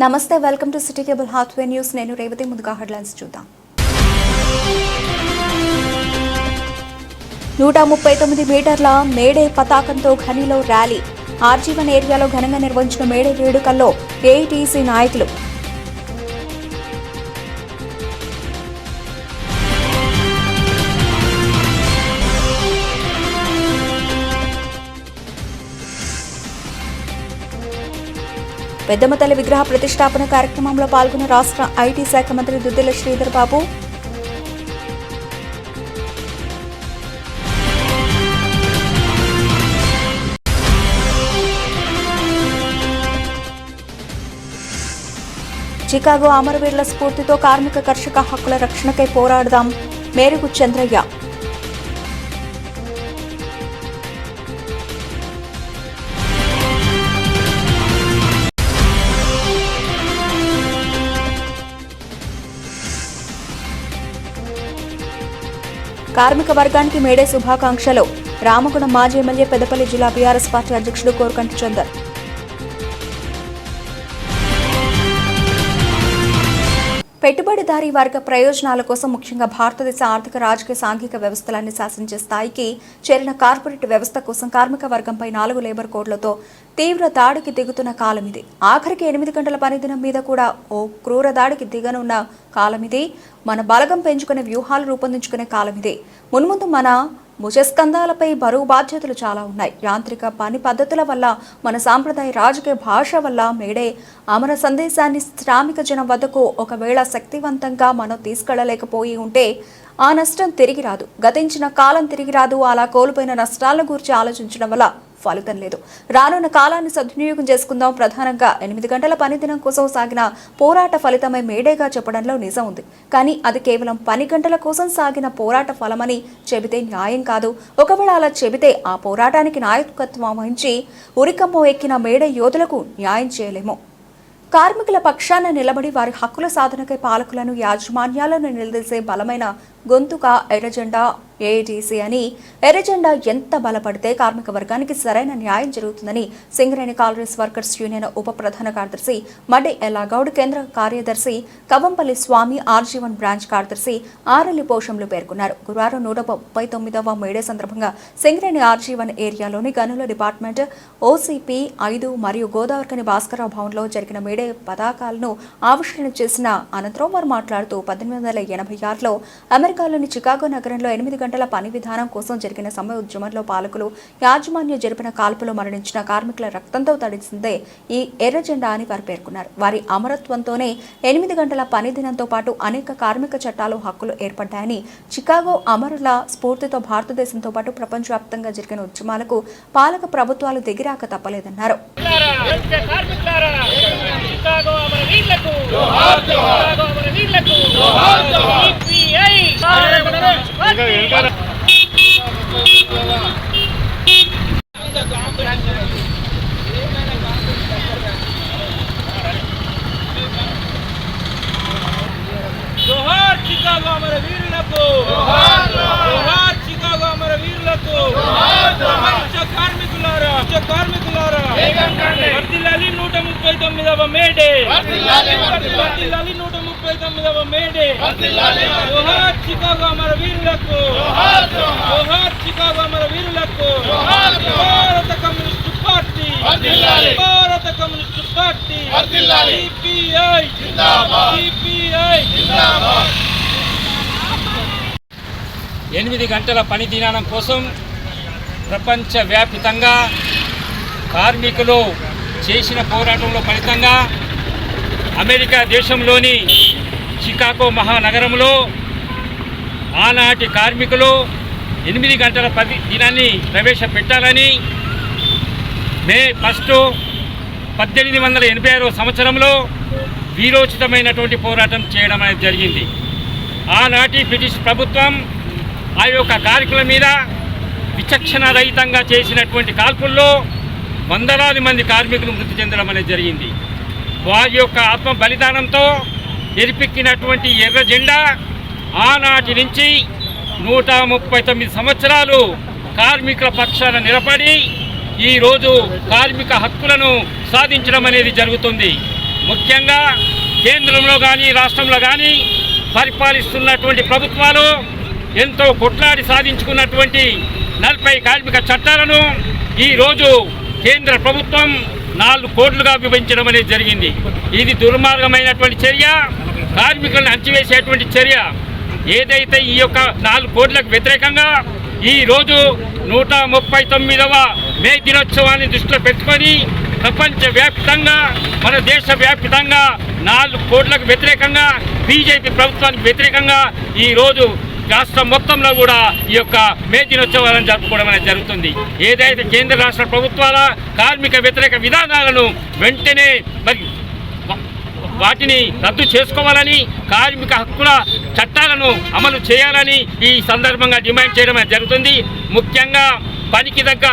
నమస్తే, welcome to city cable Hathway news. నేను రేవతి. ముందుగా హెడ్లైన్స్ చూద్దాం. 139 మీటర్ల మేడే పతాకంతో ఖనిలో ర్యాలీ. ఆర్జీవన్ ఏరియాలో ఘనంగా నిర్వహించిన మేడే వేడుకల్లో ఏఐటీసీ నాయకులు. పెద్దమ్మ తల్లి విగ్రహ ప్రతిష్టాపన కార్యక్రమంలో పాల్గొన్న రాష్ట్ర ఐటీ శాఖ మంత్రి దుద్దిల శ్రీధర్ బాబు. చికాగో అమరవీరుల స్ఫూర్తితో కార్మిక కర్షక హక్కుల రక్షణకై పోరాడదాం. మేరుగు చంద్రయ్య. కార్మిక వర్గానికి మేడే శుభాకాంక్షలు. రామగుణం మాజీ ఎమ్మెల్యే, పెద్దపల్లి జిల్లా బీఆర్ఎస్ పార్టీ అధ్యక్షుడు కోరుకంటి చందర్. పెట్టుబడిదారీ వర్గ ప్రయోజనాల కోసం ముఖ్యంగా భారతదేశ ఆర్థిక, రాజకీయ, సాంఘిక వ్యవస్థలన్నీ శాసించే స్థాయికి చేరిన కార్పొరేట్ వ్యవస్థ కోసం కార్మిక వర్గంపై 4 లేబర్ కోడ్లతో తీవ్ర దాడికి దిగుతున్న కాలం ఇది. ఆఖరికి 8 గంటల పనిదినం మీద కూడా ఓ క్రూర దాడికి దిగనున్న కాలం ఇది. మన బలగం పెంచుకునే వ్యూహాలు రూపొందించుకునే కాలం ఇది. మున్ముందు మన భుజస్కంధాలపై బరువు బాధ్యతలు చాలా ఉన్నాయి. యాంత్రిక పని పద్ధతుల వల్ల, మన సాంప్రదాయ రాజకీయ భాష వల్ల మేడే అమర సందేశాన్ని శ్రామిక జనం వద్దకు ఒకవేళ శక్తివంతంగా మనం తీసుకెళ్లలేకపోయి ఉంటే ఆ నష్టం తిరిగి రాదు. గతించిన కాలం తిరిగి రాదు. అలా కోల్పోయిన నష్టాల గురించి ఆలోచించడం వల్ల ఫలితం లేదు. రానున్న కాలాన్ని సద్వినియోగం చేసుకుందాం. ప్రధానంగా 8 గంటల పనిదినం కోసం సాగిన పోరాట ఫలితమై మేడేగా చెప్పడంలో నిజం ఉంది. కానీ అది కేవలం పని గంటల కోసం సాగిన పోరాట ఫలమని చెబితే న్యాయం కాదు. ఒకవేళ అలా చెబితే ఆ పోరాటానికి నాయకత్వం వహించి ఉరికమ్మో ఎక్కిన మేడే యోధులకు న్యాయం చేయలేము. కార్మికుల పక్షాన నిలబడి వారి హక్కుల సాధనకై పాలకులను, యాజమాన్యాలను నిలదీసే బలమైన గొంతుక ఎర్రజెండా ఏఐటీసీ అని. ఎర్రజెండా ఎంత బలపడితే కార్మిక వర్గానికి సరైన న్యాయం జరుగుతుందని సింగరేణి కాలరీస్ వర్కర్స్ యూనియన్ ఉప ప్రధాన కార్యదర్శి మడ్డి ఎల్లాగౌడ్, కేంద్ర కార్యదర్శి కవంపల్లి స్వామి, ఆర్జీవన్ బ్రాంచ్ కార్యదర్శి ఆరల్లి పోషంలు పేర్కొన్నారు. గురువారం 139వ మేడే సందర్భంగా సింగరేణి ఆర్జీవన్ ఏరియాలోని గనుల డిపార్ట్మెంట్ ఓసీపీ 5 మరియు గోదావరికని భాస్కరరావు భవన్లో జరిగిన మేడే పతాకాలను ఆవిష్కరణ చేసిన అనంతరం వారు మాట్లాడుతూ 1886లో అమెరికాలోని చికాగో నగరంలో 8 గంటల పని విధానం కోసం జరిగిన సమ్మె ఉద్యమంలో పాలకులు, యాజమాన్యం జరిపిన కాల్పులో మరణించిన కార్మికుల రక్తంతో తడిసిందే ఈ ఎర్రజెండా అని వారు పేర్కొన్నారు. వారి అమరత్వంతోనే 8 గంటల పని దినంతో పాటు అనేక కార్మిక చట్టాలు, హక్కులు ఏర్పడ్డాయని, చికాగో అమరుల స్ఫూర్తితో భారతదేశంతో పాటు ప్రపంచవ్యాప్తంగా జరిగిన ఉద్యమాలకు పాలక ప్రభుత్వాలు దిగిరాక తప్పలేదన్నారు. జోహార్ చికాగో అమర వీరులకు, జోహార్ చికాగో అమర వీరులకు, ప్రపంచ కార్మికులారా, వర్ధిల్లాలి 139వ మేడే, వర్ధిల్లాలి 139వ మేడే. జోహార్ చికాగో అమర వీరులకు, జోహార్ చికాగో అమర వీరులకు. భారత కమ్యూనిస్టు పార్టీ, భారత కమ్యూనిస్టు పార్టీ, సిపిఐ జిందాబాద్, సిపిఐ జిందాబాద్. 8 గంటల పని దినం కోసం ప్రపంచవ్యాప్తంగా కార్మికులు చేసిన పోరాటంలో ఫలితంగా అమెరికా దేశంలోని చికాగో మహానగరంలో ఆనాటి కార్మికులు 8 గంటల పని దినాన్ని ప్రవేశపెట్టాలని మే 1, 1886 సంవత్సరంలో వీరోచితమైనటువంటి పోరాటం చేయడం అనేది జరిగింది. ఆనాటి బ్రిటిష్ ప్రభుత్వం ఆ యొక్క కార్మికుల మీద విచక్షణ రహితంగా చేసినటువంటి కాల్పుల్లో వందలాది మంది కార్మికులు మృతి చెందడం అనేది జరిగింది. వారి యొక్క ఆత్మ బలిదానంతో ఎరిపెక్కినటువంటి ఎర్ర జెండా ఆనాటి నుంచి 139 సంవత్సరాలు కార్మికుల పక్షాన నిలబడి ఈరోజు కార్మిక హక్కులను సాధించడం అనేది జరుగుతుంది. ముఖ్యంగా కేంద్రంలో కానీ రాష్ట్రంలో కానీ పరిపాలిస్తున్నటువంటి ప్రభుత్వాలు ఎంతో కొట్లాడి సాధించుకున్నటువంటి 40 కార్మిక చట్టాలను ఈరోజు కేంద్ర ప్రభుత్వం 4 కోట్లుగా విభజించడం అనేది జరిగింది. ఇది దుర్మార్గమైనటువంటి చర్య, కార్మికులను అణచివేసేటువంటి చర్య. ఏదైతే ఈ యొక్క 4 కోట్లకు వ్యతిరేకంగా ఈరోజు 139వ మే దినోత్సవాన్ని దృష్టిలో పెట్టుకొని ప్రపంచవ్యాప్తంగా మన దేశవ్యాప్తంగా 4 కోట్లకు వ్యతిరేకంగా బీజేపీ ప్రభుత్వానికి వ్యతిరేకంగా ఈరోజు రాష్ట్రం మొత్తంలో కూడా ఈ యొక్క మే దినోత్సవాలను జరుపుకోవడం అనేది జరుగుతుంది. ఏదైతే కేంద్ర రాష్ట్ర ప్రభుత్వాల కార్మిక వ్యతిరేక విధానాలను వెంటనే మరి వాటిని రద్దు చేసుకోవాలని, కార్మిక హక్కుల చట్టాలను అమలు చేయాలని ఈ సందర్భంగా డిమాండ్ చేయడం జరుగుతుంది. ముఖ్యంగా పనికి తగ్గ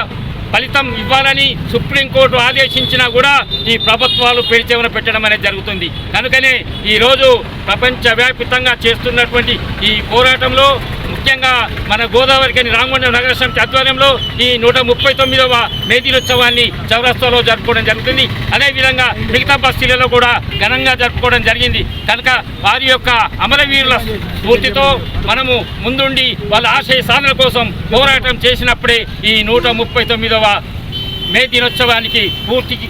ఫలితం ఇవ్వాలని సుప్రీంకోర్టు ఆదేశించినా కూడా ఈ ప్రభుత్వాలు పెరిచెవన పెట్టడం అనేది జరుగుతుంది. కనుకనే ఈరోజు ప్రపంచవ్యాప్తంగా చేస్తున్నటువంటి ఈ పోరాటంలో ముఖ్యంగా మన గోదావరికని రామగుండం నగర సమితి ఆధ్వర్యంలో ఈ 139వ మే దినోత్సవాన్ని చౌరస్తాలో జరుపుకోవడం జరుగుతుంది. అదేవిధంగా మిగతా బస్తీలలో కూడా ఘనంగా జరుపుకోవడం జరిగింది. కనుక వారి యొక్క అమరవీరుల స్ఫూర్తితో మనము ముందుండి వాళ్ళ ఆశయ సాధన కోసం పోరాటం చేసినప్పుడే ఈ 139వ మే దినోత్సవానికి పూర్తికి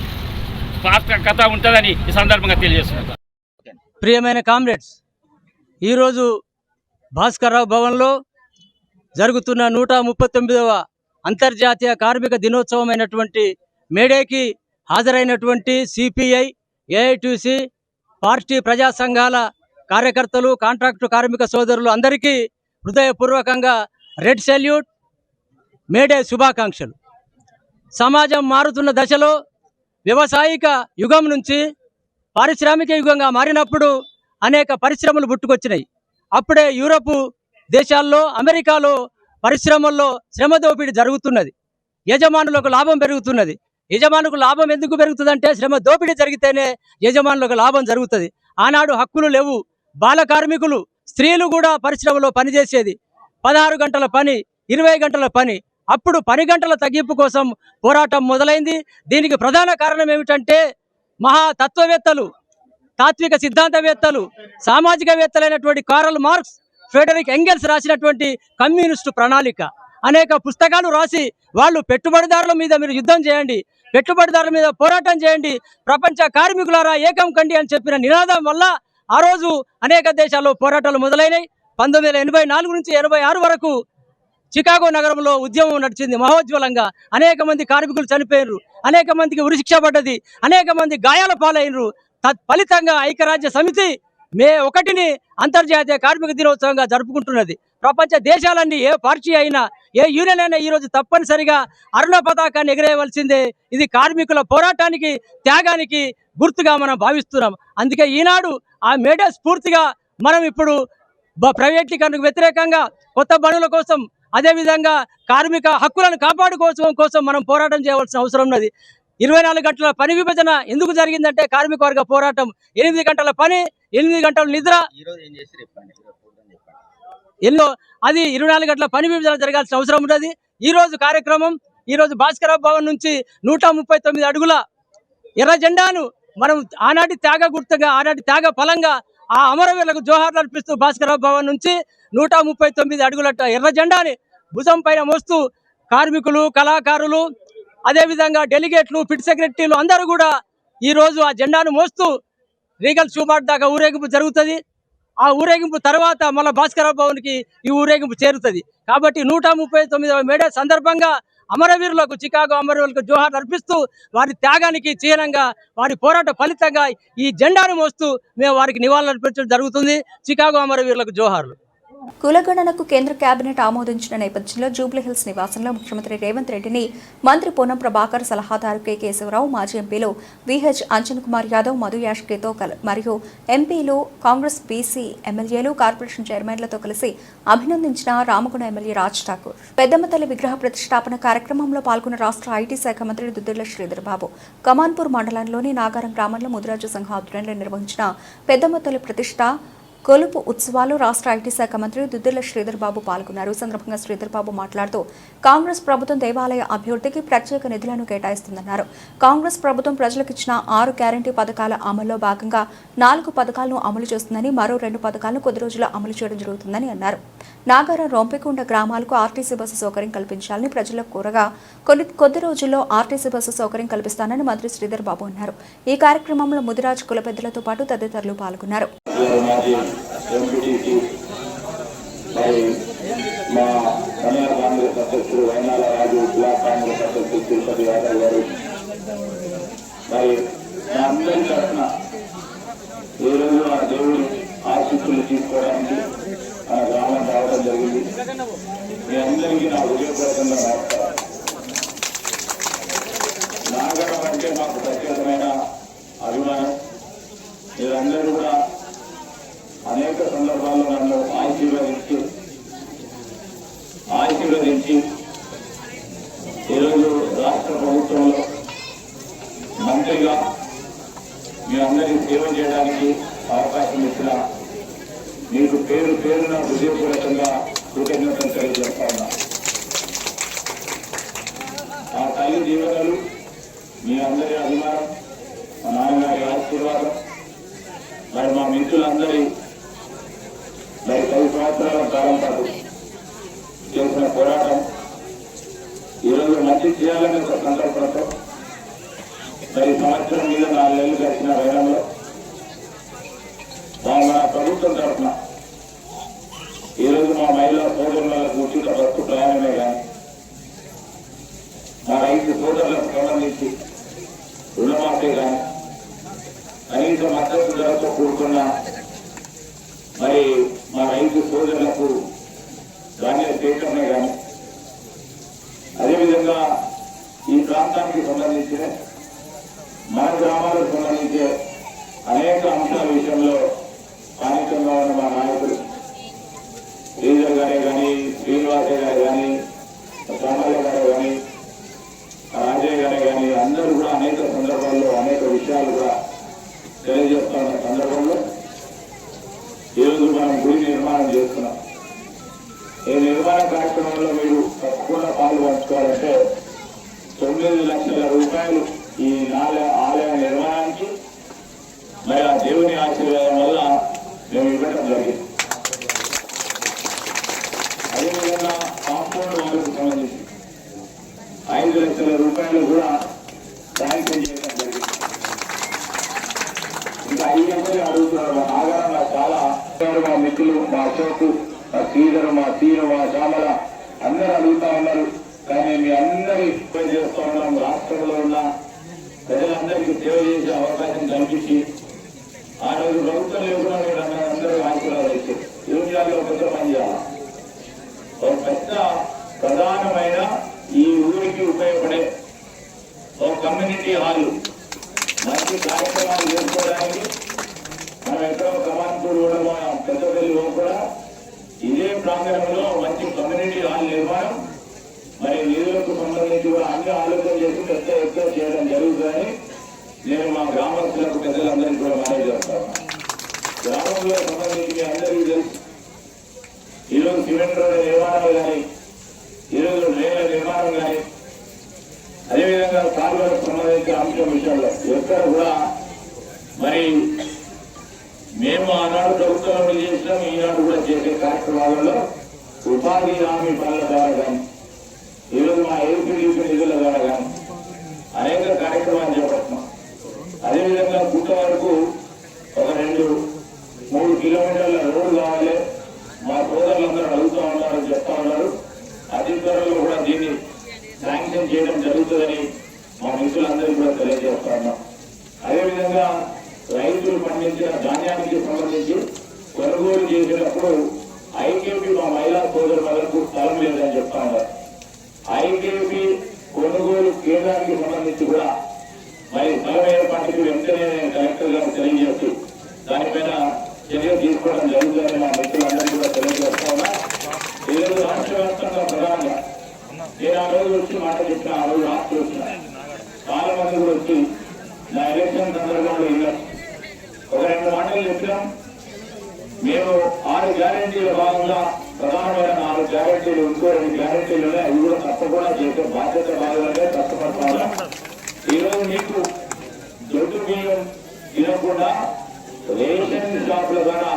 కథ ఉంటుందని ఈ సందర్భంగా తెలియజేస్తున్నాను. ప్రియమైన కామ్రేడ్స్, ఈరోజు భాస్కర్రావు భవన్లో జరుగుతున్న 139వ అంతర్జాతీయ కార్మిక దినోత్సవమైనటువంటి మేడేకి హాజరైనటువంటి సిపిఐ, ఏఐటీసీ పార్టీ ప్రజా సంఘాల కార్యకర్తలు, కాంట్రాక్టు కార్మిక సోదరులు అందరికీ హృదయపూర్వకంగా రెడ్ సెల్యూట్, మేడే శుభాకాంక్షలు. సమాజం మారుతున్న దశలో వ్యవసాయిక యుగం నుంచి పారిశ్రామిక యుగంగా మారినప్పుడు అనేక పరిశ్రమలు పుట్టుకొచ్చినాయి. అప్పుడే యూరప్ దేశాల్లో, అమెరికాలో పరిశ్రమల్లో శ్రమ దోపిడీ జరుగుతున్నది. యజమానులకు లాభం పెరుగుతున్నది. యజమానులకు లాభం ఎందుకు పెరుగుతుందంటే శ్రమ దోపిడీ జరిగితేనే యజమానులకు లాభం జరుగుతుంది. ఆనాడు హక్కులు లేవు. బాల కార్మికులు, స్త్రీలు కూడా పరిశ్రమలో పనిచేసేది. 16 గంటల పని, 20 గంటల పని. అప్పుడు 10 గంటల తగ్గింపు కోసం పోరాటం మొదలైంది. దీనికి ప్రధాన కారణం ఏమిటంటే మహా తత్వవేత్తలు, తాత్విక సిద్ధాంతవేత్తలు, సామాజికవేత్తలైనటువంటి కార్ల్ మార్క్స్, ఫ్రెడరిక్ ఎంగెల్స్ రాసినటువంటి కమ్యూనిస్టు ప్రణాళిక. అనేక పుస్తకాలు రాసి వాళ్ళు పెట్టుబడిదారుల మీద మీరు యుద్ధం చేయండి, పెట్టుబడిదారుల మీద పోరాటం చేయండి, ప్రపంచ కార్మికులారా ఏకం కండి అని చెప్పిన నినాదం వల్ల ఆ రోజు అనేక దేశాల్లో పోరాటాలు మొదలైనవి. 1984 నుంచి 86 వరకు చికాగో నగరంలో ఉద్యమం నడిచింది మహోజ్వలంగా. అనేక మంది కార్మికులు చనిపోయినరు, అనేక మందికి ఉరిశిక్ష పడ్డది, అనేక మంది గాయాల పాలైనరు. తత్ఫలితంగా ఐక్యరాజ్య సమితి మే 1ని అంతర్జాతీయ కార్మిక దినోత్సవంగా జరుపుకుంటున్నది. ప్రపంచ దేశాలన్నీ, ఏ పార్టీ అయినా, ఏ యూనియన్ అయినా ఈరోజు తప్పనిసరిగా అరుణ పతాకాన్ని ఎగరేయవలసిందే. ఇది కార్మికుల పోరాటానికి, త్యాగానికి గుర్తుగా మనం భావిస్తున్నాం. అందుకే ఈనాడు ఆ మేడే స్ఫూర్తిగా మనం ఇప్పుడు ప్రైవేటీకరణకు వ్యతిరేకంగా, కొత్త పనుల కోసం, అదేవిధంగా కార్మిక హక్కులను కాపాడుకోవడం కోసం మనం పోరాటం చేయవలసిన అవసరం ఉన్నది. 24 గంటల పని విభజన ఎందుకు జరిగిందంటే కార్మిక వర్గ పోరాటం. 8 గంటల పని, 8 గంటల నిద్ర, అది 24 గంటల పని విభజన జరగాల్సిన అవసరం ఉన్నది. ఈరోజు కార్యక్రమం, ఈరోజు భాస్కరరావు భవన్ నుంచి 139 అడుగుల ఎర్ర జెండాను మనం ఆనాటి త్యాగ గుర్తుగా, ఆనాటి త్యాగ ఫలంగా ఆ అమరవీరులకు జోహార్లు అర్పిస్తూ భాస్కరరావు భవన్ నుంచి 139 అడుగుల ఎర్ర జెండాని భుజం పైన మోస్తూ కార్మికులు, కళాకారులు, అదేవిధంగా డెలిగేట్లు, పిట్ సెక్రటరీలు అందరూ కూడా ఈరోజు ఆ జెండాను మోస్తూ రీగల్ షూమార్ట్ దాకా ఊరేగింపు జరుగుతుంది. ఆ ఊరేగింపు తర్వాత మళ్ళీ భాస్కరరావు భవన్కి ఈ ఊరేగింపు చేరుతుంది. కాబట్టి 139వ మేడే సందర్భంగా అమరవీరులకు, చికాగో అమరవీరులకు జోహార్లు అర్పిస్తూ వారి త్యాగానికి చిహ్నంగా, వారి పోరాట ఫలితంగా ఈ జెండాను మోస్తూ మేము వారికి నివాళులు అర్పించడం జరుగుతుంది. చికాగో అమరవీరులకు జోహార్లు. కులగణనకు కేంద్ర కేబినెట్ ఆమోదించిన నేపథ్యంలో జూబ్లీహిల్స్ నివాసంలో ముఖ్యమంత్రి రేవంత్ రెడ్డిని మంత్రి పొన్నం ప్రభాకర్, సలహాదారు కె కేశవరావు, మాజీ ఎంపీలు విహెచ్ అంజన్ కుమార్ యాదవ్, మధు యాష్కేతో మరియు ఎంపీలు, కాంగ్రెస్ బీసీ ఎమ్మెల్యేలు, కార్పొరేషన్ చైర్మన్లతో కలిసి అభినందించిన రామగుండం ఎమ్మెల్యే రాజ్ ఠాకూర్. పెద్దమ్మతల్లి విగ్రహ ప్రతిష్టాపన కార్యక్రమంలో పాల్గొన్న రాష్ట్ర ఐటీ శాఖ మంత్రి దుద్దిళ్ల శ్రీధర్ బాబు కమాన్పూర్ మండలంలోని నాగారం గ్రామంలో ముదిరాజు సంఘ ఆధ్వర్యంలో నిర్వహించిన పెద్దమ్మతల్లి ప్రతిష్ట కొలుపు ఉత్సవాలు రాష్ట్ర ఐటీ శాఖ మంత్రి దుద్దిళ్ల శ్రీధర్ బాబు పాల్గొన్నారు. ఈ సందర్భంగా శ్రీధర్ బాబు మాట్లాడుతూ కాంగ్రెస్ ప్రభుత్వం దేవాలయ అభివృద్ధికి ప్రత్యేక నిధులను కేటాయిస్తుందన్నారు. కాంగ్రెస్ ప్రభుత్వం ప్రజలకు ఇచ్చిన 6 గ్యారంటీ పథకాల అమల్లో భాగంగా 4 పథకాలను అమలు చేస్తుందని, మరో 2 పథకాలను కొద్ది రోజుల్లో అమలు చేయడం జరుగుతుందని అన్నారు. నాగారం రొంపికొండ గ్రామాలకు ఆర్టీసీ బస్సు సౌకర్యం కల్పించాలని ప్రజలకు కోరగా కొద్ది రోజుల్లో ఆర్టీసీ బస్సు సౌకర్యం కల్పిస్తానని మంత్రి శ్రీధర్ బాబు అన్నారు. ఈ కార్యక్రమంలో ముదిరాజ్ కుల పెద్దలతో పాటు తదితరులు పాల్గొన్నారు. ఆశీస్సులు తీసుకోవడానికి మన గ్రామం రావడం జరిగింది. మీ అందరికీ నా హృదయపూర్వకంగా నమస్కారం. నాగరం అంటే మాకు ప్రత్యేకమైన అభిమానం. మీరందరూ కూడా అనేక సందర్భాల్లో నన్ను ఆశీర్వదించి ఈరోజు రాష్ట్ర ప్రభుత్వంలో మంత్రిగా మీ అందరికీ సేవ చేయడానికి అవకాశం ఇచ్చిన మీకు పేరున హృదయపూర్వకంగా కృతజ్ఞతలు తెలియజేస్తా ఉన్నా. ఆ తల్లి దీవెనలు, మీ అందరి అభిమానం, మా నాన్నగారి ఆశీర్వాదం, మరి మా మిత్రులందరి 10 సంవత్సరాల కాలం పాటు చేసిన పోరాటం ఈరోజు మంచి చేయాలనే ఒక సంకల్పంతో మరి సంవత్సరం మీద 4 నెలలు గడిచిన వైరంలో మన ప్రభుత్వం తరఫున ఈరోజు మా మహిళా సోదరులకు ఉచిత బస్సు ప్రయాణమే కానీ, మా రైతు సోదరులకు సంబంధించి రుణమాఫీ కానీ, కనీస మద్దతు ధరతో కూడుకున్న మరి మా రైతు సోదరులకు ధాన్య సేకరణ కానీ, అదేవిధంగా ఈ ప్రాంతానికి సంబంధించిన మన గ్రామాలకు సంబంధించే అనేక అంశాల విషయంలో స్థానికంగా ఉన్న మా నాయకులు శ్రీధర్ గారే కానీ, శ్రీనివాసే గారు కానీ, సామయ్య గారు కానీ, రాజయ్య గారే కానీ అందరూ కూడా అనేక సందర్భాల్లో అనేక విషయాలు కూడా తెలియజేస్తున్న సందర్భంలో ఈరోజు మనం గుడి నిర్మాణం చేస్తున్నాం. ఈ నిర్మాణ కార్యక్రమంలో మీరు తప్పకుండా పాలు పంచుకోవాలంటే 9 లక్షల రూపాయలు ఈ ఆలయ నిర్మాణానికి మరి ఆ దేవుని ఆశీర్వాదం వల్ల మేము ఇవ్వడం జరిగింది. అదేవిధంగా కాంపౌండ్ వారికి సంబంధించి 5 లక్షల రూపాయలు కూడా శాంక్షన్ చేయడం జరిగింది. ఇంకా 5 మంది అడుగుతున్నారు. మా నాగారం చాలా మా మిత్రులు, మా అశోక్, మా శ్రీధర్, మా సీను, మా శ్యామల అందరూ అడుగుతా ఉన్నారు. కానీ మీ అందరి సేవ చేస్తూ ఉన్నాం. రాష్ట్రంలో ఉన్న ప్రజలందరికీ సేవ చేసే అవకాశం కల్పించి ఆ రోజు ప్రభుత్వం లేకుండా మీరు అందరూ ఆశీర్వాదాలు ఇచ్చారు. ఈ విషయాల్లో పెద్ద పని చేయాలి. ఒక పెద్ద ప్రధానమైన ఈ ఊరికి ఉపయోగపడే ఒక కమ్యూనిటీ హాల్ మంచి కార్యక్రమాలు చేసుకోవడానికి మనం ఎక్కడో కమాన్పూర్ కూడా పెద్దపల్లి కూడా ఇదే ప్రాంగణంలో మంచి కమ్యూనిటీ హాల్ నిర్మాణం మరి నిధులకు సంబంధించి కూడా అన్ని ఆలోచన చేసి పెద్ద ఎత్తున చేయడం జరుగుతుందని నేను మా గ్రామస్తులకు పెద్దలందరికీ కూడా మనవి చేస్తాను. గ్రామంలో సంబంధించి అందరికీ తెలుసు ఈరోజు సిమెంట్ రోడ్ల నిర్మాణాలు కానీ, ఈరోజు రైళ్ల నిర్మాణం కానీ, అదేవిధంగా కాలువలకు సంబంధించిన అంశం విషయంలో ఎక్కడ కూడా మరి మేము ఆనాడు ప్రభుత్వంలో చేసినాం, ఈనాడు కూడా చేసే కార్యక్రమాలలో ఉపాధి హామీ పనుల ద్వారా కానీ, ఈరోజు మా ఏపీడీపీ నిధుల ద్వారా కానీ అనేక కార్యక్రమాలు చేపడుతున్నాం. అదేవిధంగా గుట్ట వరకు ఒక 2-3 కిలోమీటర్ల రోడ్డు కావాలి. మా సోదరులందరూ అడుగుతూ ఉన్నారు, చెప్తా ఉన్నారు. అతి త్వరలో కూడా దీన్ని శాంక్షన్ చేయడం జరుగుతుందని మా మిత్రులందరికీ కూడా తెలియజేస్తా ఉన్నాం. అదేవిధంగా రైతులు పండించిన ధాన్యానికి సంబంధించి కొనుగోలు చేసేటప్పుడు ఐకేపీ మా మహిళా సోదరులకు స్థలం లేదని చెప్తా ఉన్నారు. ఐకేపీ కొనుగోలు కేంద్రానికి సంబంధించి కూడా మరి స్థలం ఏర్పాటుకి వెంటనే నేను కలెక్టర్ గారు తెలియజేస్తూ దానిపైన చర్య తీసుకోవడం జరుగుతుందని మా మిత్రులందరికీ కూడా తెలియజేస్తా ఉన్నా. ఈరోజు రాష్ట్ర వ్యాప్తంగా ప్రధానంగా నేను ఆ రోజు వచ్చి మాట చెప్పిన, ఆ రోజు రాష్ట్ర వచ్చిన చాలా మంది కూడా వచ్చి నా ఎలక్షన్ సందర్భంలో ఇలా ఒక 2 మాటలు చెప్పినాం. మేము 6 గ్యారెంటీల భాగంగా ప్రధానమైన 4 గ్యారెంటీలు, ఇంకో 2 గ్యారెంటీలు ఉన్నాయి. అవి కూడా తప్పకుండా చేసే బాధ్యత భాగంగానే కష్టపడతాం. ఈరోజు మీకు దొడ్డు బియ్యం తినకుండా రేషన్ షాపుల ద్వారా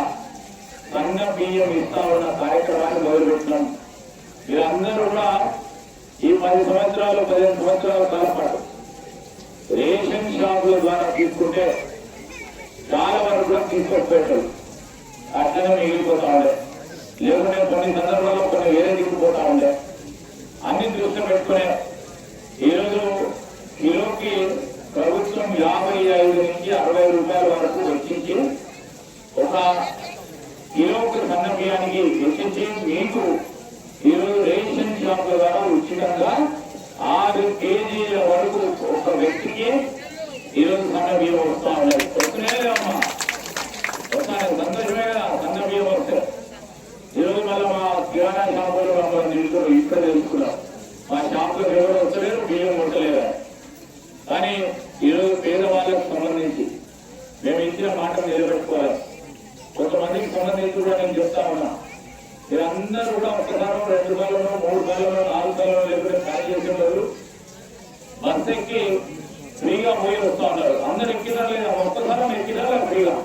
సన్న బియ్యం ఇస్తా ఉన్న కార్యక్రమాన్ని మొదలుపెట్టినాం. మీరందరూ కూడా ఈ 10 సంవత్సరాలు 15 సంవత్సరాల కాలం పాటు రేషన్ షాపుల ద్వారా తీసుకుంటే చాలా వరకు కూడా తీసుకొచ్చిపెట్టారు. అట్లనే మిగిలిపోతా ఉండే, లేకుంటే కొన్ని సందర్భాల్లో కొన్ని వేరే దిక్కుపోతా ఉండే. అన్ని దృష్టి పెట్టుకునే ఈరోజు కిలోకి ప్రభుత్వం 55 నుంచి 60 రూపాయల వరకు వెచ్చించి ఒక కిలోకి సన్న బియ్యానికి వెచ్చించి మీకు ఈరోజు రేషన్ షాపుల ద్వారా ఉచితంగా 6 కేజీల వరకు ఒక వ్యక్తికి ఈరోజు సన్న బియ్యం వస్తా ఉన్నాయి. వస్తున్నాయమ్మా, వస్తాయి, సంతోషమే కదా. సన్న బియ్యం వస్తే ఈరోజు మళ్ళీ మా కిరాణా షాపులో మమ్మల్ని నిలుచుకున్నాం, ఇక్కడ తెలుసుకున్నాం. మా షాపులో ఎవరు వస్తలేరు, బియ్యం కొట్టలేదా. కానీ ఈరోజు పేదవాళ్ళకు సంబంధించి మేము ఇచ్చిన మాటలు నిలబెట్టుకోవాలి. కొంతమందికి సంబంధించి కూడా నేను చెప్తా ఉన్నా, మీరందరూ కూడా ఒక్కసారి 2 సార్లు 3 సార్లు 4 సార్లు లేకపోతే ఖాళీ చేసే వాళ్ళు బస్ ఎక్కి ఫ్రీగా పోయి వస్తా ఉన్నారు. అందరు ఎక్కినా లేదా, ఒక్కసారి ఎక్కినా ఫ్రీగా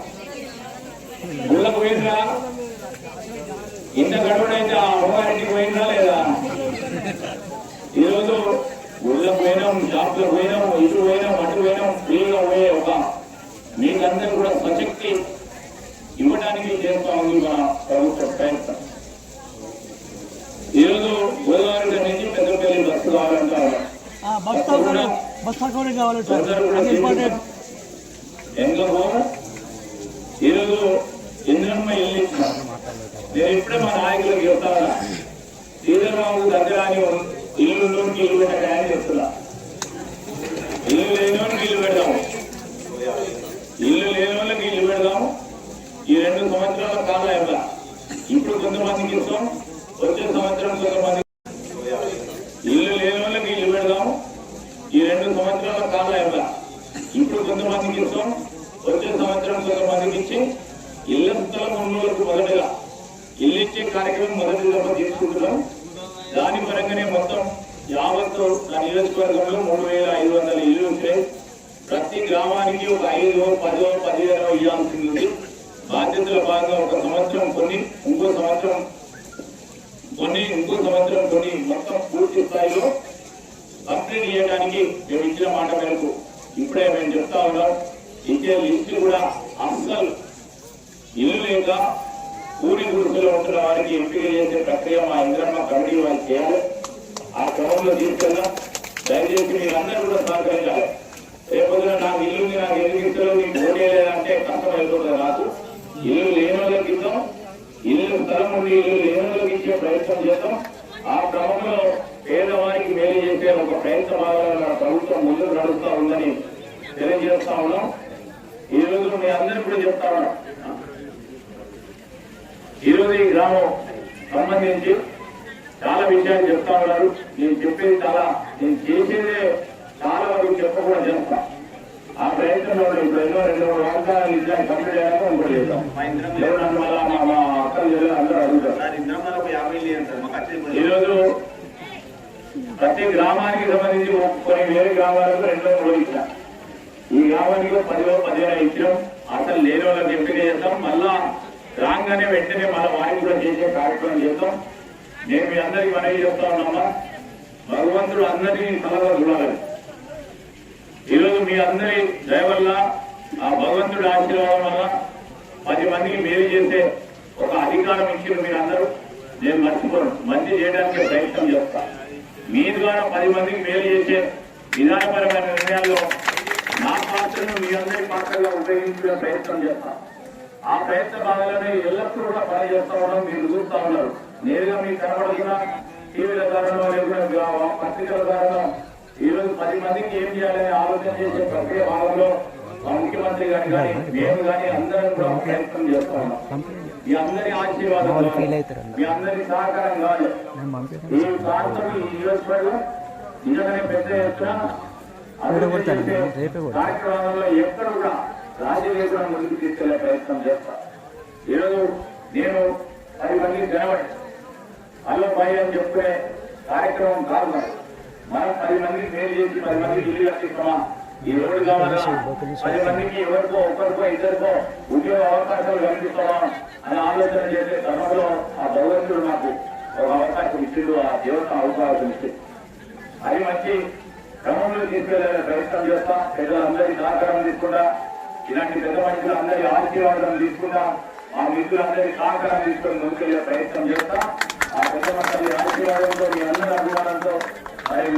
గుళ్ళకు పోయిందా, ఇంత గడువుడైతే ఆ అమ్మగారింటికి పోయిందా లేదా. ఈరోజు గుళ్ళకు పోయినాం, షాప్లకు పోయినాం, ఇటు పోయినాం, అటు పోయినాం, ఫ్రీగా పోయే ఒక మీకందరూ కూడా సశక్తి ఇవ్వడానికి చేస్తా ఉంది మన ప్రభుత్వ ప్రయత్నం. ఈరోజు గోదావరి నుంచి పెద్దపల్లి బస్సు కావాలంటారు. ఎందుకు ఈరోజు ఇంద్రమ్మ ఇల్లు ఇచ్చిన నేను ఇప్పుడే మా నాయకులకు చెప్తాను. శ్రీధర్బాబు దగ్గర ఇల్లులోనికి ఇల్లు పెట్టక ఆయన చెప్తున్నా. ఇల్లు లేనివానికి ఇల్లు పెడదాము, ఇల్లు లేని వాళ్ళకి ఇల్లు పెడదాము. ఈ 2 సంవత్సరాల కాలం ఎలా ఇప్పుడు కొంతమందికి ఇస్తాం, వచ్చే సంవత్సరం కొంతమంది ఇల్లు లేని వాళ్ళకి ఇల్లు పెడదాము. ఈ 2 సంవత్సరాల కాలం ఎలా ఇప్పుడు కొంతమందికి ఇస్తాం, వచ్చే సంవత్సరం కొంతమందికి ఇచ్చి ఇళ్ల స్థలం ఉన్న వరకు మొదటిగా ఇల్లు ఇచ్చే కార్యక్రమం మొదటి దఫా తీసుకుంటున్నాం. దాని పరంగానే మొత్తం యావత్తు ఆ నియోజకవర్గంలో 3500 ఇల్లు ఉంటాయి. ప్రతి గ్రామానికి ఒక 5, 10, 15 ఇవ్వాల్సింది ఉంది. బాధ్యతల భాగంగా ఒక సంవత్సరం కొన్ని, ఇంకో సంవత్సరం కొన్ని, ఇంకో సంవత్సరం కొన్ని, మొత్తం పూర్తి స్థాయిలో కంప్లీట్ చేయడానికి మేము ఇచ్చిన మాట మేరకు ఇప్పుడే మేము చెప్తా ఉన్నాం. ఇచ్చే లిస్టు కూడా అస్సలు ఇల్లు లేక పూరి గుడిసెలో ఉంటున్న వారికి ఎంపిక చేసే ప్రక్రియ మా ఇంద్రమ్మ కమిటీ వాళ్ళు చేయాలి. ఆ క్రమంలో తీసుకెళ్దాం. దయచేసి మీరందరూ కూడా సహకరించాలి. రేపొద్దున నాకు ఇల్లుంది, నాకు ఎందుకు ఇస్తారో మీకు ఓటేయాలంటే కష్టం అయిపోతుంది. నాకు ఇల్లు లేని వాళ్ళకి ఇద్దాం, ఇల్లు స్థలం ఉండి ఇల్లు లేని వాళ్ళకి ఇచ్చే ప్రయత్నం చేద్దాం. ఆ క్రమంలో పేదవారికి మేలు చేసే ఒక ప్రయత్న భాగాలను మన ప్రభుత్వం ముందుకు నడుస్తూ ఉందని తెలియజేస్తా ఉన్నాం. ఈ రోజు మీ అందరూ కూడా చెప్తా ఉన్నాం. ఈరోజు ఈ గ్రామం సంబంధించి చాలా విషయాలు చెప్తా ఉన్నారు. నేను చెప్పేది నేను చేసేదే చాలా వరకు చెప్పకుండా చేస్తా. ఆ ప్రయత్నంలో ఇప్పుడు 2 వాగ్దానాలు ఇద్దరు కంప్లీట్ అయ్యాక ఇంకోటి చేద్దాం. లేదు నన్ను మళ్ళా మా అక్కలు జిల్లా అందరూ అడుగుతారు. ఈరోజు ప్రతి గ్రామానికి సంబంధించి కొన్ని వేరే గ్రామాలకు 2 3 ఇచ్చాం. ఈ గ్రామానికి 10 15 ఇచ్చాం. అసలు లేని వాళ్ళకి ఎంపిక చేద్దాం. మళ్ళా రాగానే వెంటనే మన వారికి కూడా చేసే కార్యక్రమం చేద్దాం. నేను మీ అందరికీ మనవి చెప్తా ఉన్నామా, భగవంతుడు అందరినీ సలహా చూడాలని. ఈరోజు మీ అందరి దయ వల్ల, ఆ భగవంతుడి ఆశీర్వాదం వల్ల 10 మందికి మేలు చేసే ఒక అధికారం ఇచ్చిన మీరందరూ నేను మర్చిపోను. మంచి చేయడానికి ప్రయత్నం చేస్తా. మీ ద్వారా 10 మందికి మేలు చేసే విధానపరమైన నిర్ణయాల్లో నా పాత్రను మీ అందరి పాత్రగా ఉపయోగించుకునే ప్రయత్నం చేస్తా. ఆ ప్రయత్న భాగాలని ఎల్లప్పుడూ కూడా పనిచేస్తా ఉన్నాం. మీరు చూస్తా ఉన్నారు. నేరుగా మీకు కనబడుతున్న టీవీల కారణం లేకుండా పత్రికల కారణం ఈరోజు 10 మందికి ఏం చేయాలని ఆలోచన చేసే ప్రక్రియ భాగంలో మా ముఖ్యమంత్రి గారు కానీ మేము కానీ అందరం కూడా ప్రయత్నం చేస్తా ఉన్నాం. మీ అందరి ఆశీర్వాదం, మీ అందరి సహకారం కావాలి. ఈ ప్రాంతం ఈ నియోజకవర్గం నిజంగానే పెద్ద ఎత్తున కార్యక్రమాలలో ఎక్కడ కూడా రాజకీయ ముందుకు తీసుకెళ్లే ప్రయత్నం చేస్తాం. ఈరోజు నేను 10 మందికి నిలబడి అల్లో పై అని చెప్పుకునే కార్యక్రమం కాదు మనం 10 మందికి మేలు చేసి 10 మందికి ఇల్లు కట్టిస్తామా? ఈ రోడ్డు కావాలా? 10 మందికి ఎవరికో ఒకరికో ఇద్దరికో ఉద్యోగ అవకాశాలు కల్పిస్తామా అని ఆలోచన చేసే క్రమంలో ఆ భగవంతుడు నాకు ఒక అవకాశం ఇచ్చిండు, ఆ దేవత అవకాశం ఇచ్చింది. అది మంచి క్రమంలో తీసుకెళ్లే ప్రయత్నం చేస్తాం. పెద్దలందరి సహకారం తీసుకుంటా, ఇలాంటి పెద్ద మనుషులు అందరి ఆశీర్వాదం తీసుకుంటా, ఆ మిత్రులందరి సహకారం తీసుకొని ముందుకెళ్లే ప్రయత్నం చేస్తాం. ఆ పెద్ద మనుషుల ఆశీర్వాదంతో మీ అందరి అభిమానంతో మరి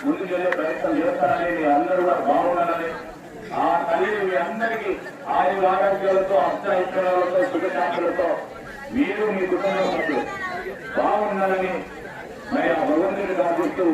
ముందుకెళ్లే ప్రయత్నం చేస్తానని, మీ అందరూ కూడా బాగుండాలని, ఆ తల్లి మీ అందరికీ ఆయుర ఆరోగ్యాలతో అష్టైశ్వర్యాలతో సుఖశాంతులతో మీరు మీ కుటుంబ సభ్యులు బాగుండాలని మరి ఆ భగవంతుని ప్రార్థిస్తూ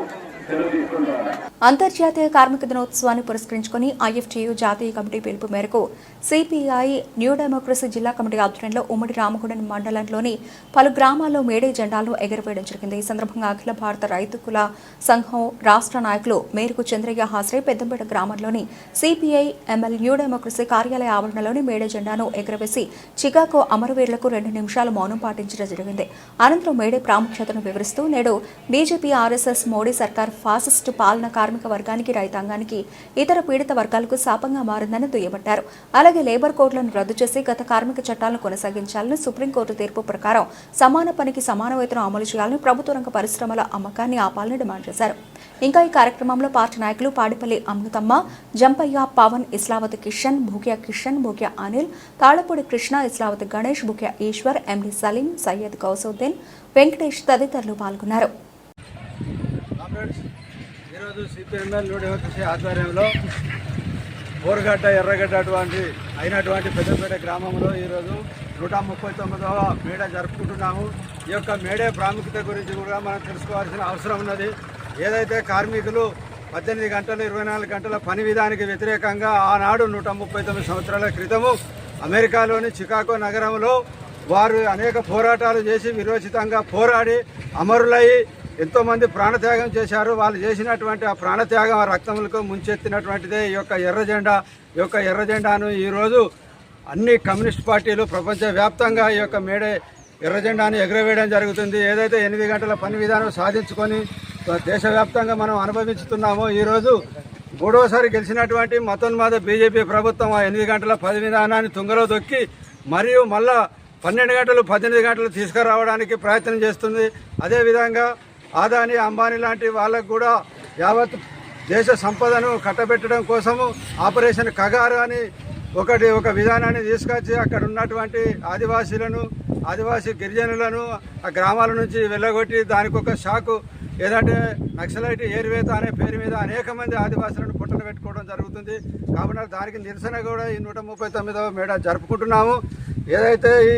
సెలవు తీసుకుంటున్నాను. అంతర్జాతీయ కార్మిక దినోత్సవాన్ని పురస్కరించుకుని ఐఎఫ్టీయూ జాతీయ కమిటీ పిలుపు మేరకు సిపిఐ న్యూ డెమోక్రసీ జిల్లా కమిటీ ఆధ్వర్యంలో ఉమ్మడి రామగుండం మండలంలోని పలు గ్రామాల్లో మేడే జెండాలను ఎగురవేయడం జరిగింది. ఈ సందర్భంగా అఖిల భారత రైతు కుల సంఘం రాష్ట్ర నాయకులు మేరకు చంద్రయ్య హాజరై పెద్దంపేట గ్రామంలోని సిపిఐ ఎంఎల్ న్యూ డెమోక్రసీ కార్యాలయ ఆవరణలోని మేడే జెండాను ఎగురవేసి చికాగో అమరవీరులకు 2 నిమిషాలు మౌనం పాటించడం జరిగింది. అనంతరం మేడే ప్రాముఖ్యతను వివరిస్తూ నేడు బీజేపీ ఆర్ఎస్ఎస్ మోడీ సర్కార్ ఫాసిస్టు పాలన కార్మిక వర్గానికి, రైతాంగానికి, ఇతర పీడిత వర్గాలకు శాపంగా మారిందని దుయ్యబట్టారు. అలాగే లేబర్ కోడ్లను రద్దు చేసి గత కార్మిక చట్టాలను కొనసాగించాలని, సుప్రీంకోర్టు తీర్పు ప్రకారం సమాన పనికి సమాన వేతనం అమలు చేయాలని, ప్రభుత్వ రంగ పరిశ్రమల అమ్మకాన్ని ఆపాలని డిమాండ్ చేశారు. ఇంకా ఈ కార్యక్రమంలో పార్టీ నాయకులు పాడిపల్లి అమృతమ్మ, జంపయ్య, పవన్, ఇస్లావతి కిషన్, భూక్యా అనిల్, తాళపూడి కృష్ణ, ఇస్లావతి గణేష్, భూక్యా ఈశ్వర్, ఎండి సలీం, సయ్యద్ గౌసౌద్దీన్, వెంకటేష్ తదితరులు పాల్గొన్నారు. ఈరోజు సిపిఎంఎల్ న్యూ డెమోక్రసీ ఆధ్వర్యంలో బోరగడ్డ, ఎర్రగడ్డ అయినటువంటి పెద్దపేట గ్రామంలో ఈరోజు 139వ మేడే జరుపుకుంటున్నాము. ఈ యొక్క మేడే ప్రాముఖ్యత గురించి కూడా మనం తెలుసుకోవాల్సిన అవసరం ఉన్నది. ఏదైతే కార్మికులు 18 గంటలు 24 గంటల పని విధానానికి వ్యతిరేకంగా ఆనాడు 139 సంవత్సరాల క్రితము అమెరికాలోని చికాగో నగరంలో వారు అనేక పోరాటాలు చేసి విరోచితంగా పోరాడి అమరులై ఎంతోమంది ప్రాణత్యాగం చేశారు. వాళ్ళు చేసినటువంటి ఆ ప్రాణత్యాగం ఆ రక్తములకు ముంచెత్తినటువంటిదే ఈ యొక్క ఎర్ర జెండా. ఈ యొక్క ఎర్ర జెండాను ఈరోజు అన్ని కమ్యూనిస్ట్ పార్టీలు ప్రపంచవ్యాప్తంగా ఈ యొక్క మేడే ఎర్ర జెండాను ఎగురవేయడం జరుగుతుంది. ఏదైతే 8 గంటల పని విధానం సాధించుకొని దేశవ్యాప్తంగా మనం అనుభవిస్తున్నామో ఈరోజు 3వసారి గెలిచినటువంటి మతోన్మాద బీజేపీ ప్రభుత్వం ఆ 8 గంటల పని విధానాన్ని తుంగలో దొక్కి మరియు మళ్ళా 12 గంటలు 18 గంటలు తీసుకురావడానికి ప్రయత్నం చేస్తుంది. అదేవిధంగా ఆదాని, అంబానీ లాంటి వాళ్ళకు కూడా యావత్ దేశ సంపదను కట్టబెట్టడం కోసము ఆపరేషన్ కగారు అని ఒక విధానాన్ని తీసుకొచ్చి అక్కడ ఉన్నటువంటి ఆదివాసీ గిరిజనులను ఆ గ్రామాల నుంచి వెళ్ళగొట్టి దానికి ఒక షాకు ఏదంటే నక్సలైట్ ఏరివేత అనే పేరు మీద అనేక మంది ఆదివాసులను పుట్టలు పెట్టుకోవడం జరుగుతుంది. కాబట్టి దానికి నిరసన కూడా ఈ 139వ మేడ జరుపుకుంటున్నాము. ఏదైతే ఈ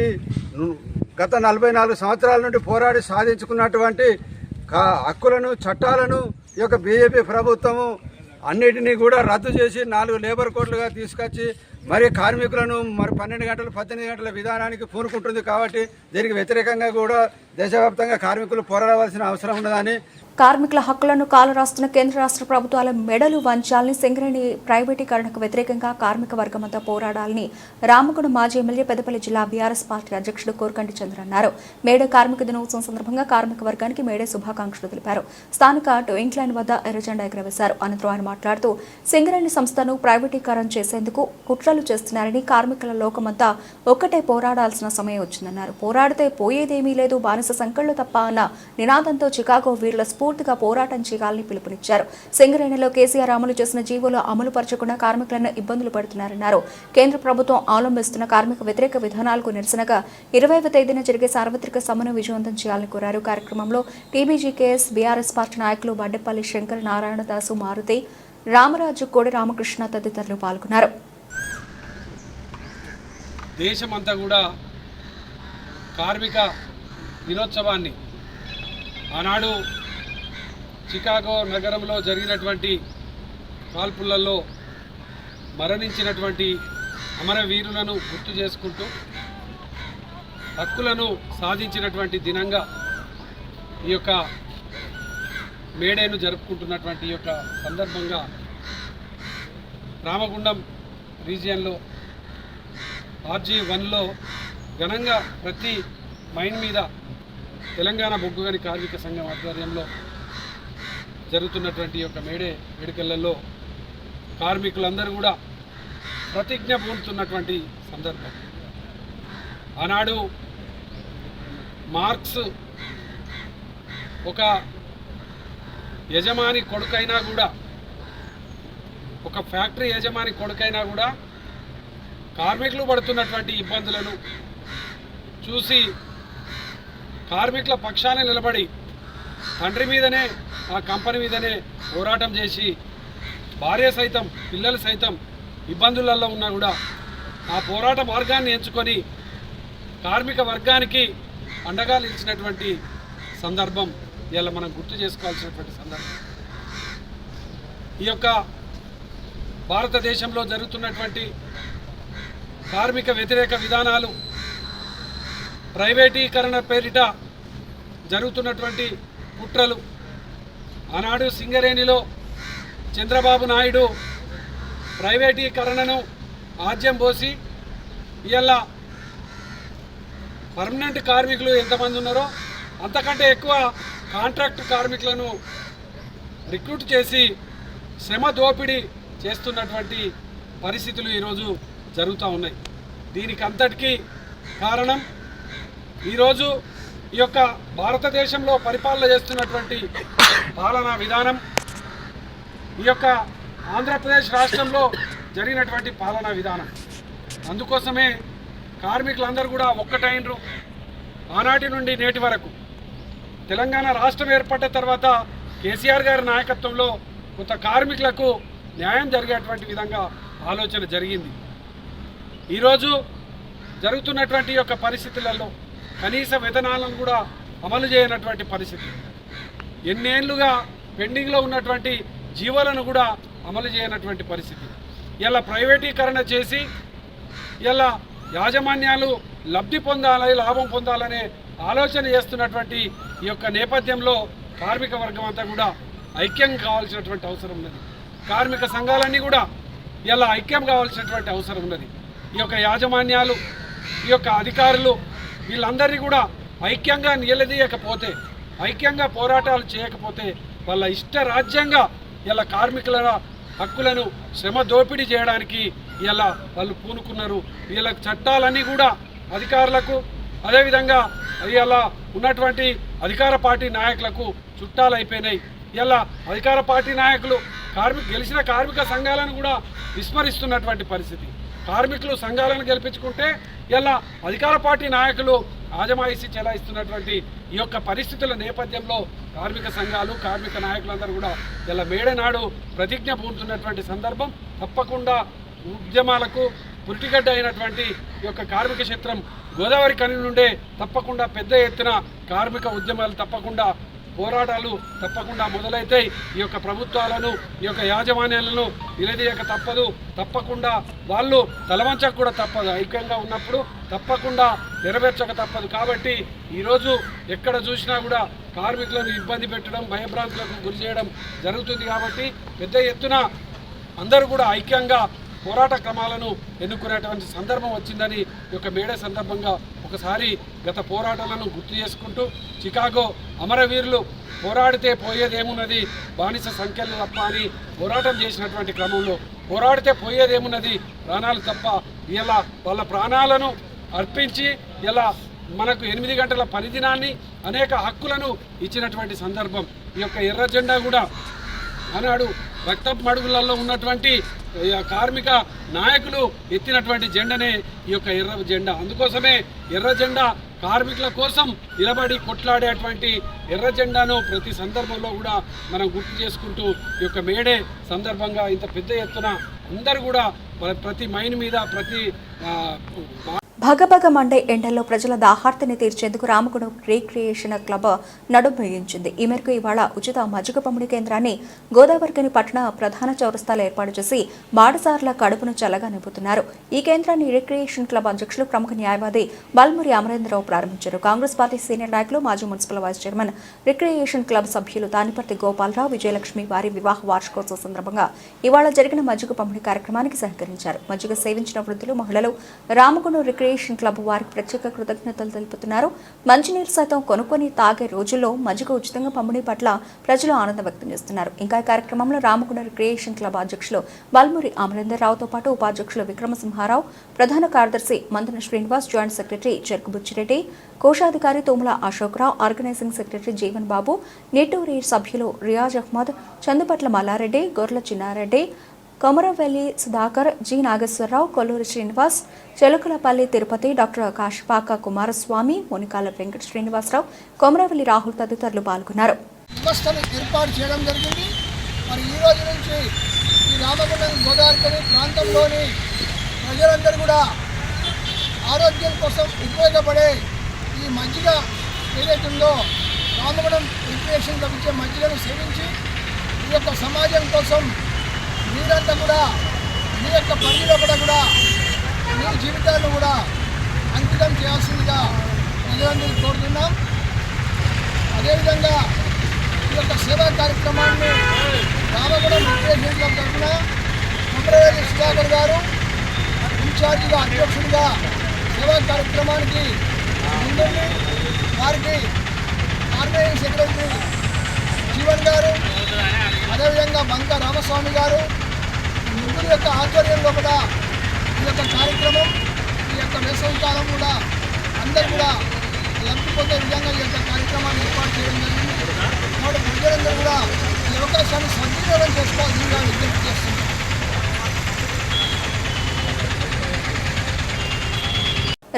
గత 44 సంవత్సరాల నుండి పోరాడి సాధించుకున్నటువంటి హక్కులను, చట్టాలను ఈ యొక్క బీజేపీ ప్రభుత్వము అన్నిటినీ కూడా రద్దు చేసి 4 లేబర్ కోడ్లుగా తీసుకొచ్చి మరి కార్మికులను 12 గంటలు 18 గంటల విధానానికి పూనుకుంటుంది. కాబట్టి దీనికి వ్యతిరేకంగా కూడా దేశవ్యాప్తంగా కార్మికులు పోరాడవలసిన అవసరం ఉన్నదని, కార్మికుల హక్కులను కాలరాస్తున్న కేంద్ర రాష్ట్ర ప్రభుత్వాల మెడలు వంచాలని, సింగరేణి ప్రైవేటీకరణకు వ్యతిరేకంగా కార్మిక వర్గమంతా పోరాడాలని రామగుండం మాజీ ఎమ్మెల్యే పెద్దపల్లి జిల్లా బీఆర్ఎస్ పార్టీ అధ్యక్షుడు కోరకంటి చంద్ర అన్నారు. మేడే కార్మిక దినోత్సవం సందర్భంగా కార్మిక వర్గానికి మేడే శుభాకాంక్షలు తెలిపారు. స్థానిక టోయింగ్ లైన్ వద్ద ఎర్రజెండా ఎగురవేశారు. అనంతరం ఆయన మాట్లాడుతూ సింగరేణి సంస్థను ప్రైవేటీకరణ చేసేందుకు కుట్రలు చేస్తున్నారని, కార్మికుల లోకమంతా ఒక్కటే పోరాడాల్సిన సమయం వచ్చిందన్నారు. పోరాడితే పోయేదేమీ లేదు, బానిస సంకళ్లు తప్ప అన్న నినాదంతో చికాగో వీరుల పూర్తిగా పోరాటం చేయాలని పిలుపునిచ్చారు. సింగరేణిలో కేసీఆర్ అమలు చేసిన జీవోలు అమలు పరచకుండా కార్మికులను ఇబ్బందులు పడుతున్నారన్నారు. కేంద్ర ప్రభుత్వం అవలంబిస్తున్న కార్మిక వ్యతిరేక విధానాలకు నిరసనగా 20వ తేదీన జరిగే సార్వత్రిక సమ్మెను విజయవంతం చేయాలని కోరారు. కార్యక్రమంలో టీబీజీకేఎస్, బీఆర్ఎస్ పార్టీ నాయకులు బడ్డెపల్లి శంకర్, నారాయణదాసు, మారుతి, రామరాజు, కోడి రామకృష్ణ తదితరులు పాల్గొన్నారు. దేశమంతా కూడా కార్మిక దినోత్సవాన్ని ఆనాడు చికాగో నగరంలో జరిగినటువంటి కాల్పులలో మరణించినటువంటి అమరవీరులను గుర్తు చేసుకుంటూ హక్కులను సాధించినటువంటి దినంగా ఈ యొక్క మేడేను జరుపుకుంటున్నటువంటి ఈ యొక్క సందర్భంగా రామగుండం రీజియన్లో RG1లో ఘనంగా ప్రతి మైన్ మీద తెలంగాణ బొగ్గు గని కార్మిక సంఘం ఆధ్వర్యంలో జరుగుతున్నటువంటి యొక్క మేడే వేడుకలలో కార్మికులందరూ కూడా ప్రతిజ్ఞ పూనుతున్నటువంటి సందర్భం. ఆనాడు మార్క్స్ ఒక యజమాని కొడుకైనా కూడా, ఒక ఫ్యాక్టరీ యజమాని కొడుకైనా కూడా కార్మికులు పడుతున్నటువంటి ఇబ్బందులను చూసి కార్మికుల పక్షాన నిలబడి తండ్రి మీదనే, ఆ కంపెనీ మీదనే పోరాటం చేసి భార్య సైతం పిల్లలు సైతం ఇబ్బందులలో ఉన్నా కూడా ఆ పోరాట మార్గాన్ని ఎంచుకొని కార్మిక వర్గానికి అండగా నిలిచినటువంటి సందర్భం ఇలా మనం గుర్తు చేసుకోవాల్సినటువంటి సందర్భం. ఈ యొక్క భారతదేశంలో జరుగుతున్నటువంటి కార్మిక వ్యతిరేక విధానాలు, ప్రైవేటీకరణ పేరిట జరుగుతున్నటువంటి కుట్రలు, ఆనాడు సింగరేణిలో చంద్రబాబు నాయుడు ప్రైవేటీకరణను ఆజ్యం పోసి ఇలా పర్మనెంట్ కార్మికులు ఎంతమంది ఉన్నారో అంతకంటే ఎక్కువ కాంట్రాక్ట్ కార్మికులను రిక్రూట్ చేసి శ్రమ దోపిడీ చేస్తున్నటువంటి పరిస్థితులు ఈరోజు జరుగుతూ ఉన్నాయి. దీనికి అంతటికీ కారణం ఈరోజు ఈ యొక్క భారతదేశంలో పరిపాలన చేస్తున్నటువంటి పాలనా విధానం, ఈ యొక్క ఆంధ్రప్రదేశ్ రాష్ట్రంలో జరిగినటువంటి పాలనా విధానం. అందుకోసమే కార్మికులందరూ కూడా ఒక్కటైనరు. ఆనాటి నుండి నేటి వరకు తెలంగాణ రాష్ట్రం ఏర్పడ్డ తర్వాత కేసీఆర్ గారి నాయకత్వంలో కొంత కార్మికులకు న్యాయం జరిగేటువంటి విధంగా ఆలోచన జరిగింది. ఈరోజు జరుగుతున్నటువంటి యొక్క పరిస్థితులలో కనీస వేతనాలను కూడా అమలు చేయనటువంటి పరిస్థితి, ఎన్నేళ్లుగా పెండింగ్లో ఉన్నటువంటి జీవోలను కూడా అమలు చేయనటువంటి పరిస్థితి, ఇలా ప్రైవేటీకరణ చేసి ఇలా యాజమాన్యాలు లబ్ధి పొందాలి, లాభం పొందాలనే ఆలోచన చేస్తున్నటువంటి ఈ యొక్క నేపథ్యంలో కార్మిక వర్గం అంతా కూడా ఐక్యం కావాల్సినటువంటి అవసరం ఉన్నది. కార్మిక సంఘాలన్నీ కూడా ఇలా ఐక్యం కావాల్సినటువంటి అవసరం ఉన్నది. ఈ యొక్క యాజమాన్యాలు, ఈ యొక్క అధికారులు వీళ్ళందరినీ కూడా ఐక్యంగా నిలదీయకపోతే, ఐక్యంగా పోరాటాలు చేయకపోతే వాళ్ళ ఇష్ట రాజ్యంగా ఇలా కార్మికుల హక్కులను శ్రమ దోపిడీ చేయడానికి ఇలా వాళ్ళు పూనుకున్నారు. వీళ్ళ చట్టాలన్నీ కూడా అధికారులకు, అదేవిధంగా ఇలా ఉన్నటువంటి అధికార పార్టీ నాయకులకు చుట్టాలు అయిపోయినాయి. ఇలా అధికార పార్టీ నాయకులు గెలిచిన కార్మిక సంఘాలను కూడా విస్మరిస్తున్నటువంటి పరిస్థితి. కార్మికులు సంఘాలను గెలిపించుకుంటే ఇలా అధికార పార్టీ నాయకులు ఆజమాయిషీ చెలాయిస్తున్నటువంటి ఈ యొక్క పరిస్థితుల నేపథ్యంలో కార్మిక సంఘాలు, కార్మిక నాయకులందరూ కూడా ఇలా మేడనాడు ప్రతిజ్ఞ పూనుతున్నటువంటి సందర్భం. తప్పకుండా ఉద్యమాలకు పురిటిగడ్డ అయినటువంటి ఈ యొక్క కార్మిక క్షేత్రం గోదావరి కని నుండే తప్పకుండా పెద్ద ఎత్తున కార్మిక ఉద్యమాలు తప్పకుండా, పోరాటాలు తప్పకుండా మొదలైతాయి. ఈ యొక్క ప్రభుత్వాలను, ఈ యొక్క యాజమాన్యాలను నిలదీయక తప్పదు. తప్పకుండా వాళ్ళు తలవంచక కూడా తప్పదు. ఐక్యంగా ఉన్నప్పుడు తప్పకుండా నెరవేర్చక తప్పదు. కాబట్టి ఈరోజు ఎక్కడ చూసినా కూడా కార్మికులను ఇబ్బంది పెట్టడం, భయభ్రాంతులకు గురి చేయడం జరుగుతుంది. కాబట్టి పెద్ద ఎత్తున అందరూ కూడా ఐక్యంగా పోరాట క్రమాలను ఎన్నుకునేటువంటి సందర్భం వచ్చిందని ఈ యొక్క మేడే సందర్భంగా ఒకసారి గత పోరాటాలను గుర్తు చేసుకుంటూ, చికాగో అమరవీరులు పోరాడితే పోయేదేమున్నది బానిస సంఖ్యలు తప్ప అని పోరాటం చేసినటువంటి క్రమంలో పోరాడితే పోయేదేమున్నది ప్రాణాలు తప్ప, ఇలా వాళ్ళ ప్రాణాలను అర్పించి ఇలా మనకు 8 గంటల పనిదినాన్ని, అనేక హక్కులను ఇచ్చినటువంటి సందర్భం. ఈ యొక్క ఎర్ర జెండా కూడా ఆనాడు రక్తపు మడుగులలో ఉన్నటువంటి కార్మిక నాయకులు ఎత్తినటువంటి జెండనే ఈ యొక్క ఎర్ర జెండా. అందుకోసమే ఎర్ర జెండా కార్మికుల కోసం నిలబడి కొట్లాడేటువంటి ఎర్ర జెండాను ప్రతి సందర్భంలో కూడా మనం గుర్తు చేసుకుంటూ ఈ యొక్క మేడే సందర్భంగా ఇంత పెద్ద ఎత్తున అందరూ కూడా ప్రతి మైన్ మీద, ప్రతి భగభగ మండే ఎండల్లో ప్రజల దాహార్తిని తీర్చేందుకు రామగుండం రీక్రియేషన్ క్లబ్ నడుం బిగించింది. ఈ మేరకు ఇవాళ ఉచిత మజ్జిగ పంపిణీ కేంద్రాన్ని గోదావరికని పట్టణ ప్రధాన చౌరస్తాలో ఏర్పాటు చేసి బాటసార్ల కడుపును చల్లగా నింపుతున్నారు. ఈ కేంద్రాన్ని రీక్రియేషన్ క్లబ్ అధ్యక్షులు, ప్రముఖ న్యాయవాది బల్మురి అమరేంద్రరావు ప్రారంభించారు. కాంగ్రెస్ పార్టీ సీనియర్ నాయకులు, మాజీ municipal vice chairman, recreation club సభ్యులు తానిపర్తి గోపాలరావు, విజయలక్ష్మి వారి వివాహ వార్షికోత్సవ సందర్భంగా ఇవాళ జరిగిన మజ్జిగ పంపిణీ కార్యక్రమానికి సహకరించారు. మజ్జిగ సేవించిన వృద్ధులు, మహిళలు రామగుండం రీక్రియేషన్ రిక్రియేషన్ క్లబ్ వారికి ప్రత్యేక కృతజ్ఞతలు తెలుపుతున్నారు. మంచినీరు సైతం కొనుక్కొని తాగే రోజుల్లో మజ్జిగ ఉచితంగా పంపిణీ పట్ల ప్రజలు ఆనందం వ్యక్తం చేస్తున్నారు. ఇంకా ఈ కార్యక్రమంలో రామగుండ రిక్రియేషన్ క్లబ్ అధ్యక్షులు బల్మూరి అమరేందర్రావుతో పాటు ఉపాధ్యక్షులు విక్రమసింహారావు, ప్రధాన కార్యదర్శి మందన శ్రీనివాస్, జాయింట్ సెక్రటరీ చెరుకు బుచ్చిరెడ్డి, కోశాధికారి తోముల అశోక్రావు, ఆర్గనైజింగ్ సెక్రటరీ జీవన్ బాబు, నేటూరి సభ్యులు రియాజ్ అహ్మద్, చందుపట్ల మల్లారెడ్డి, గొర్ల చిన్నారెడ్డి, కొమరవెల్లి సుధాకర్, జి నాగేశ్వరరావు, కొల్లూరి శ్రీనివాస్, చెలుకలపల్లి తిరుపతి, డాక్టర్ కాశపాక కుమారస్వామి, మునికాల వెంకట శ్రీనివాసరావు, కొమరవెల్లి రాహుల్ తదితరులు పాల్గొన్నారు. వ్యవస్థను ఏర్పాటు చేయడం జరిగింది. మరి ఈ రోజు నుంచి ఈ రామగుండం గోదావరి ప్రాంతంలోని ప్రజలందరూ కూడా ఆరోగ్యం కోసం ఉపయోగపడే ఈ మజ్జిగ ఏదైతుందో రామగుండం రిక్రియేషన్ లభించే మజ్జిగను సేవించి ఈ యొక్క సమాజం కోసం మీరంతా కూడా మీ యొక్క పరిధిలో కూడా మీ జీవితాలను కూడా అంకితం చేయాల్సిందిగా ప్రజలందరికీ కోరుతున్నాం. అదేవిధంగా ఈ యొక్క సేవా కార్యక్రమాన్ని రామగుండం రిక్రియేషన్ క్లబ్ తరఫున కొమరవెల్లి సుధాకర్ గారు ఇన్ఛార్జిగా అధ్యక్షుడిగా సేవా కార్యక్రమానికి ముందుండి వారికి ఆర్గనైజింగ్ సెక్రటరీ జీవన్ గారు, అదేవిధంగా బంక రామస్వామి గారు ముగ్గురు యొక్క ఆధ్వర్యంలో కూడా ఈ యొక్క కార్యక్రమం ఈ యొక్క వేసవికాలం కూడా అందరూ కూడా లబ్ధి పొందే విధంగా ఈ యొక్క కార్యక్రమాన్ని ఏర్పాటు చేయడం జరిగింది. కాబట్టి ప్రజలందరూ కూడా ఈ అవకాశాన్ని సద్వినియోగం చేసుకోవాల్సిందిగా విజ్ఞప్తి చేస్తున్నారు.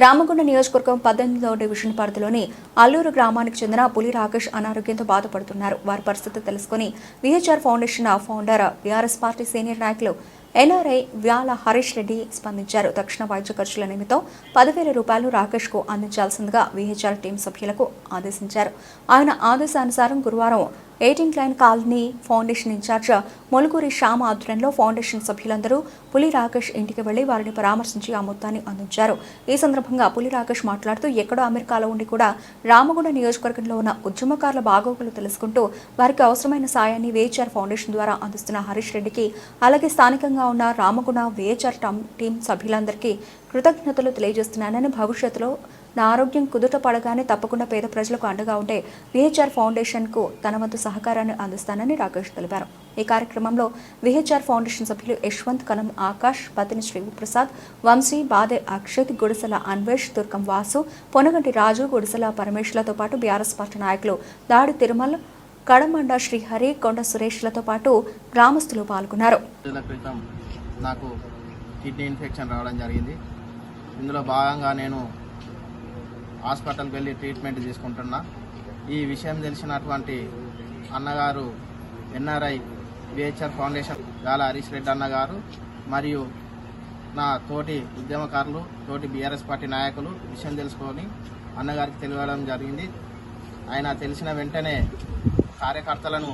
రామగుండ నియోజకవర్గం 18వ డివిజన్ పరిధిలోని అల్లూరు గ్రామానికి చెందిన పులి రాకేష్ అనారోగ్యంతో బాధపడుతున్నారు. వారి పరిస్థితి తెలుసుకుని VHR foundation founder BRS party senior నాయకులు ఎన్ఆర్ఐ వ్యాల హరీష్ రెడ్డి స్పందించారు. తక్షణ వైద్య ఖర్చుల నిమిత్తం 10,000 రూపాయలు రాకేష్ కు అందించాల్సిందిగా విహెచ్ఆర్ టీం సభ్యులకు ఆదేశించారు. ఆయన ఆదేశానుసారం గురువారం 18 line colony foundation incharge Moluguri Shyama ఆధ్వర్యంలో ఫౌండేషన్ సభ్యులందరూ పులి రాకేష్ ఇంటికి వెళ్లి వారిని పరామర్శించి ఆ మొత్తాన్ని అందించారు. ఈ సందర్భంగా పులి రాకేష్ మాట్లాడుతూ ఎక్కడో అమెరికాలో ఉండి కూడా రామగుండ నియోజకవర్గంలో ఉన్న ఉద్యమకారుల బాగోగులు తెలుసుకుంటూ వారికి అవసరమైన సాయాన్ని విహెచ్ఆర్ ఫౌండేషన్ ద్వారా అందిస్తున్న హరీష్ రెడ్డికి, అలాగే స్థానికంగా ఉన్న రామగుండ విహెచ్ఆర్ టీం సభ్యులందరికీ కృతజ్ఞతలు తెలియజేస్తున్నానని, భవిష్యత్తులో నా ఆరోగ్యం కుదుట పడగానే తప్పకుండా పేద ప్రజలకు అండగా ఉండే విహెచ్ఆర్ ఫౌండేషన్కు తన వంతు సహకారాన్ని అందిస్తానని రాకేష్ తెలిపారు. ఈ కార్యక్రమంలో విహెచ్ఆర్ ఫౌండేషన్ సభ్యులు యశ్వంత్, కలం ఆకాష్, పతిని శ్రీప్రసాద్, వంశీ, బాదే అక్షిత్, గుడిసెల అన్వేష్, దుర్గం వాసు, పొనగంటి రాజు, గుడిసెల పరమేశ్లతో పాటు బీఆర్ఎస్ పార్టీ నాయకులు దాడి తిరుమల్, కడమండ శ్రీహరి, కొండ సురేష్లతో పాటు గ్రామస్తులు పాల్గొన్నారు. నాకు కిడ్నీ ఇన్ఫెక్షన్ రావడం జరిగింది. ఇందులో భాగంగా నేను హాస్పిటల్కి వెళ్ళి ట్రీట్మెంట్ తీసుకుంటున్నా. ఈ విషయం తెలిసినటువంటి అన్నగారు ఎన్ఆర్ఐ విహెచ్ఆర్ ఫౌండేషన్ గాల హరీష్ రెడ్డి అన్నగారు మరియు నా తోటి ఉద్యమకారులు, తోటి బీఆర్ఎస్ పార్టీ నాయకులు విషయం తెలుసుకొని అన్నగారికి తెలియడం జరిగింది. ఆయన తెలిసిన వెంటనే కార్యకర్తలను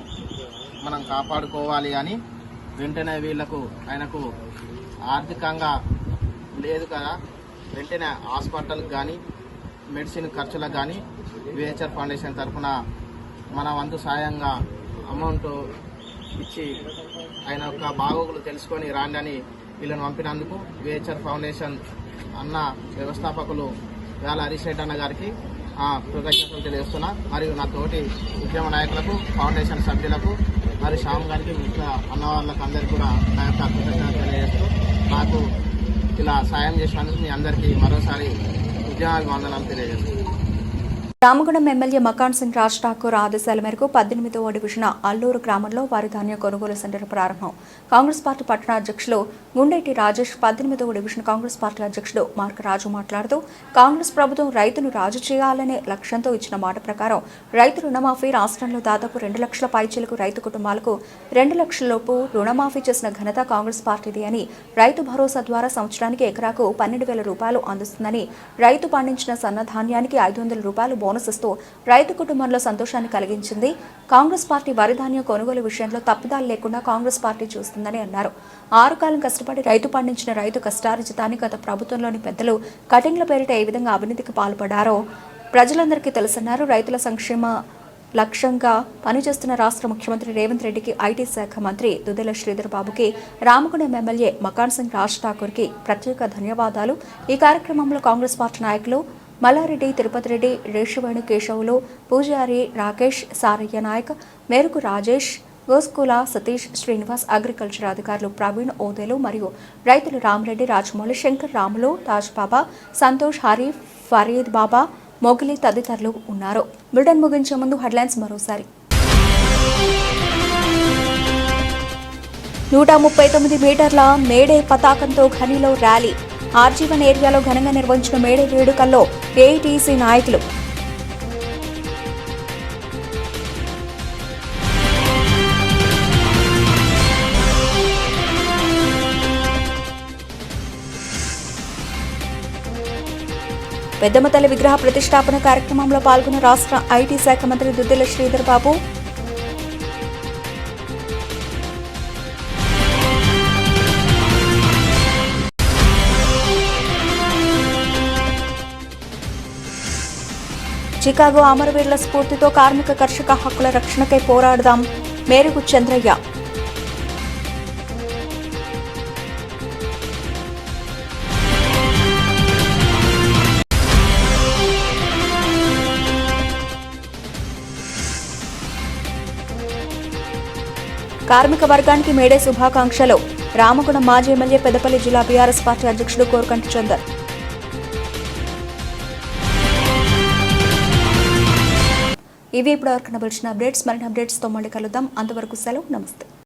మనం కాపాడుకోవాలి అని వెంటనే ఆయనకు ఆర్థికంగా లేదు కదా, వెంటనే హాస్పిటల్కి కానీ మెడిసిన్ ఖర్చులకు కానీ విహెచ్ఆర్ ఫౌండేషన్ తరఫున మన వంతు సాయంగా అమౌంట్ ఇచ్చి ఆయన యొక్క బాగోగులు తెలుసుకొని రాండి అని వీళ్ళని పంపినందుకు విహెచ్ఆర్ ఫౌండేషన్ అన్న వ్యవస్థాపకులు వేళ హరీష్ రెడ్డి అన్న గారికి కృతజ్ఞతలు తెలియజేస్తున్నా. మరియు నా తోటి ఉద్యమ నాయకులకు, ఫౌండేషన్ సభ్యులకు మరియు శ్యామ్ గారికి, మిగతా అన్న వాళ్ళకి అందరికీ కూడా నా యొక్క కృతజ్ఞతలు తెలియజేస్తూ నాకు ఇలా సాయం చేసినందుకు మీ అందరికీ మరోసారి ఉద్యమాభివందనాలు తెలియజేస్తున్నాను. రామగుండం ఎమ్మెల్యే మకాన్ సింగ్ రాజ్ ఠాకూర్ ఆదేశాల మేరకు 18వ డివిజన్ అల్లూరు గ్రామంలో వారి ధాన్య కొనుగోలు సెంటర్ ప్రారంభం. కాంగ్రెస్ పార్టీ పట్టణ అధ్యక్షులు గుండెటి రాజేష్, 18వ డివిజన్ కాంగ్రెస్ పార్టీ అధ్యక్షుడు మార్కరాజు మాట్లాడుతూ కాంగ్రెస్ ప్రభుత్వం రైతును రాజు చేయాలనే లక్ష్యంతో ఇచ్చిన మాట ప్రకారం రైతు రుణమాఫీ రాష్ట్రంలో దాదాపు 2 లక్షల పైచీలకు రైతు కుటుంబాలకు 2 లక్షల లోపు రుణమాఫీ చేసిన ఘనత కాంగ్రెస్ పార్టీది అని, రైతు భరోసా ద్వారా సంవత్సరానికి ఎకరాకు 12,000 రూపాయలు అందిస్తుందని, రైతు పండించిన సన్నధాన్యానికి 500 రూపాయలు బోనస్ ఇస్తూ రైతు కుటుంబంలో సంతోషాన్ని కలిగించింది. కాంగ్రెస్ పార్టీ వరి ధాన్యం కొనుగోలు విషయంలో తప్పిదాలు లేకుండా కాంగ్రెస్ పార్టీ చూస్తుందని అన్నారు. 6 కాలం కష్టపడి రైతు పండించిన రైతు కష్టార్జితాన్ని గత ప్రభుత్వంలోని పెద్దలు కటింగ్ల పేరిట ఏ విధంగా అవినీతికి పాల్పడారో ప్రజలందరికీ తెలుసన్నారు. రైతుల సంక్షేమ లక్ష్యంగా పనిచేస్తున్న రాష్ట్ర ముఖ్యమంత్రి రేవంత్ రెడ్డికి, ఐటీ శాఖ మంత్రి దుద్దిల శ్రీధర్ బాబుకి, రామగుండం ఎమ్మెల్యే మకాన్ సింగ్ రాజ్ ఠాకూర్కి ప్రత్యేక ధన్యవాదాలు. ఈ కార్యక్రమంలో కాంగ్రెస్ పార్టీ నాయకులు మల్లారెడ్డి, తిరుపతి రెడ్డి, రేషువేణు కేశవులు, పూజారి రాకేష్, సారయ్య నాయక్, మేరుకు రాజేష్, గోస్కుల సతీష్, శ్రీనివాస్, అగ్రికల్చర్ అధికారులు ప్రవీణ్, ఓదేలు మరియు రైతులు రామరెడ్డి, రాజమౌళి, శంకర్, రాములు, తాజ్ బాబా, సంతోష్, హరీఫ్, ఫరీద్ బాబా, మొగిలి తదితరులు ఉన్నారు. బులెటిన్ ముగించే ముందు హెడ్లైన్స్ మరోసారి. 139 మీటర్ల మేడే పతాకంతో ఘనిలో ర్యాలీ. ఆర్జీవన్ ఏరియాలో ఘనంగా నిర్వహించిన మేడే వేడుకల్లో ఏఐటీసీ నాయకులు. పెద్దమతల్లి విగ్రహ ప్రతిష్టాపన కార్యక్రమంలో పాల్గొన్న రాష్ట్ర ఐటీ శాఖ మంత్రి దుద్దిల శ్రీధర్ బాబు. చికాగో అమరవీరుల స్ఫూర్తితో కార్మిక కర్షక హక్కుల రక్షణకై పోరాడదాం. మేరుగు చంద్రయ్య. కార్మిక వర్గానికి మేడే శుభాకాంక్షలు. రామగుండం మాజీ ఎమ్మెల్యే, పెద్దపల్లి జిల్లా బీఆర్ఎస్ పార్టీ అధ్యక్షుడు కోరకంటి చందర్. ఇవి ఇప్పటివరకు నడిచిన అప్డేట్స్. మరిన్ని అప్డేట్స్తో మళ్ళీ కలుద్దాం. అంతవరకు సెలవు. నమస్తే.